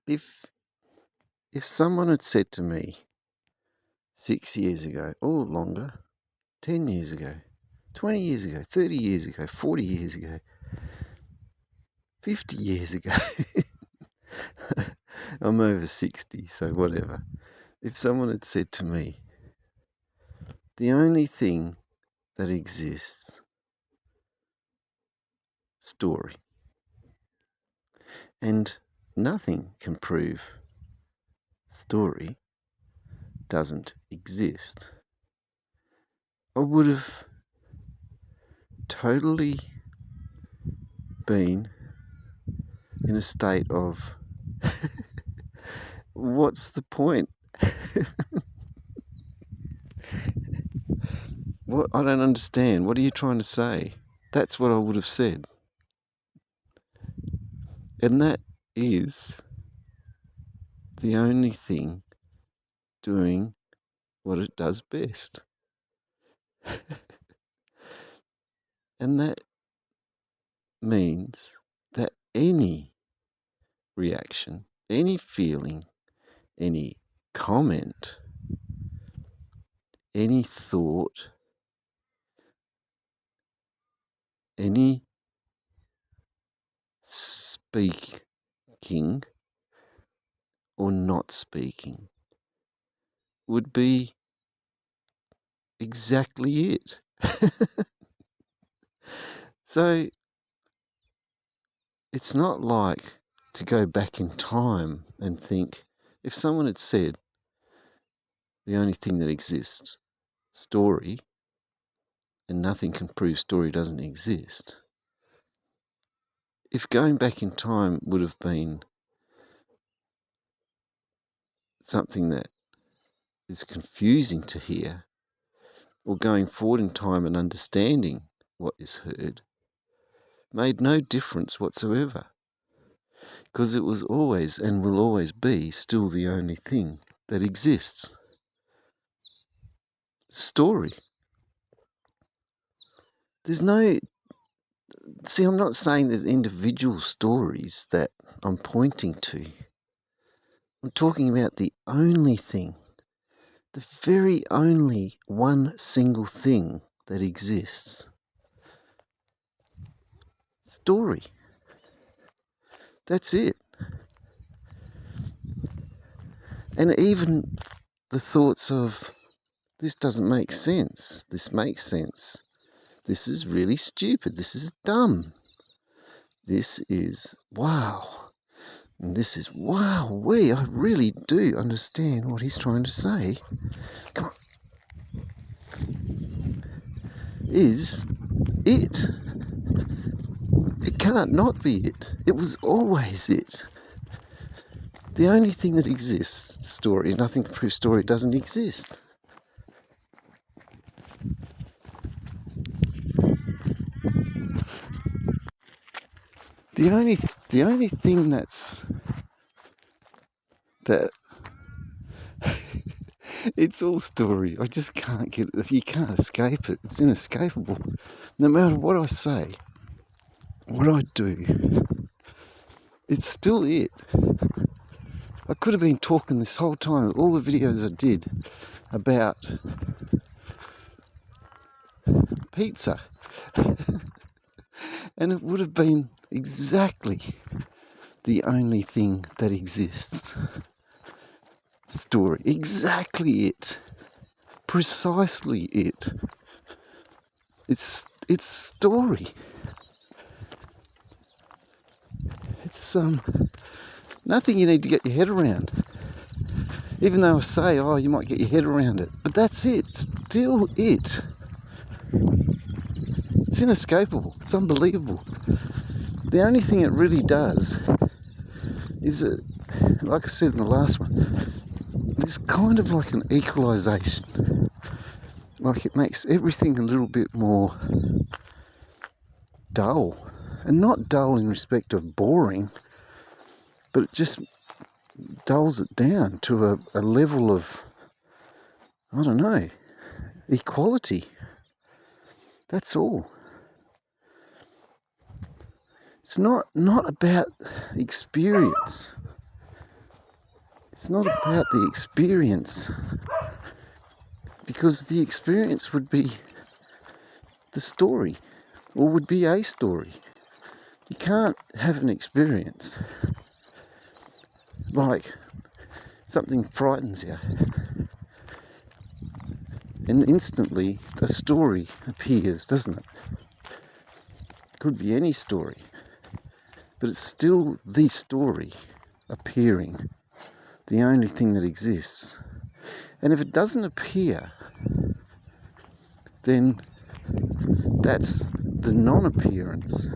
If someone had said to me 6 years ago, or longer, 10 years ago, 20 years ago, 30 years ago, 40 years ago, 50 years ago, I'm over 60, so whatever. If someone had said to me, the only thing that exists, story, and nothing can prove story doesn't exist, I would have totally been in a state of, what's the point? What? I don't understand. What are you trying to say? That's what I would have said. And that is the only thing doing what it does best. And that means that any reaction, any feeling, any comment, any thought, any speaking or not speaking would be exactly it. So it's not like to go back in time and think, if someone had said the only thing that exists, story, and nothing can prove story doesn't exist, if going back in time would have been something that is confusing to hear, or going forward in time and understanding what is heard, made no difference whatsoever, because it was always and will always be still the only thing that exists. Story. There's no... See, I'm not saying there's individual stories that I'm pointing to. I'm talking about the only thing, the very only one single thing that exists. Story. That's it. And even the thoughts of, this doesn't make sense, this makes sense, this is really stupid, this is dumb, this is wow, and this is wow, I really do understand what he's trying to say. Come on. Is it. It can't not be it. It was always it. The only thing that exists, story. Nothing to prove story doesn't exist. The only thing that it's all story. I just can't get it. You can't escape it. It's inescapable. No matter what I say, what I do, it's still it. I could have been talking this whole time, all the videos I did about pizza, and it would have been exactly the only thing that exists. Story. Exactly it. Precisely it. It's story. It's nothing you need to get your head around. Even though I say, oh, you might get your head around it, but that's it. Still it. It's inescapable. It's unbelievable. The only thing it really does is, like I said in the last one, it's kind of like an equalisation. Like it makes everything a little bit more dull. And not dull in respect of boring, but it just dulls it down to a level of, I don't know, equality. That's all. It's not about experience. It's not about the experience, because the experience would be the story, or would be a story. You can't have an experience like something frightens you, and instantly a story appears, doesn't it? It could be any story, but it's still the story appearing, the only thing that exists. And if it doesn't appear, then that's the non-appearance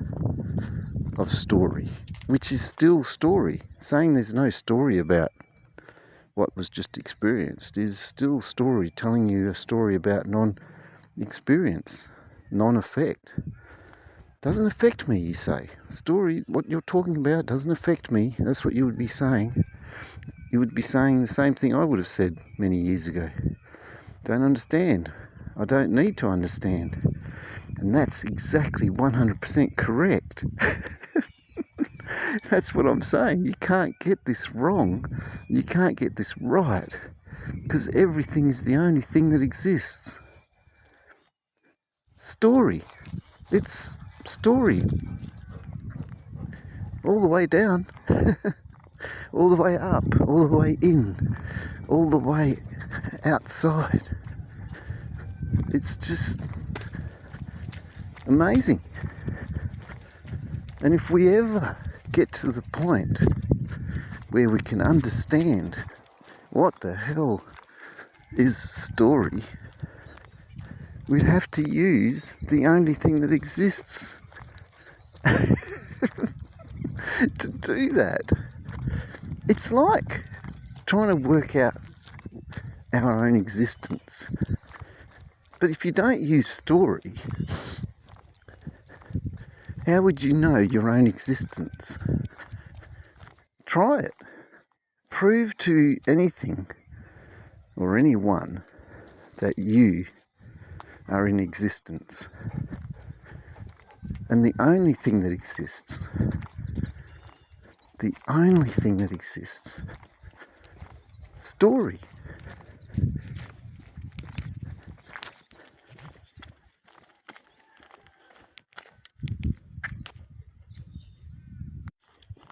of story, which is still story. Saying there's no story about what was just experienced is still story, telling you a story about non-experience, non-effect. Doesn't affect me, you say. Story, what you're talking about doesn't affect me. That's what you would be saying. You would be saying the same thing I would have said many years ago. Don't understand. I don't need to understand. And that's exactly 100% correct. That's what I'm saying. You can't get this wrong. You can't get this right. Because everything is the only thing that exists. Story. It's story. All the way down. All the way up. All the way in. All the way outside. It's just amazing. And if we ever get to the point where we can understand what the hell is story, we'd have to use the only thing that exists to do that. It's like trying to work out our own existence. But if you don't use story, how would you know your own existence? Try it. Prove to anything or anyone that you are in existence. And the only thing that exists, story.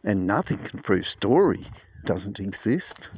And nothing can prove story doesn't exist.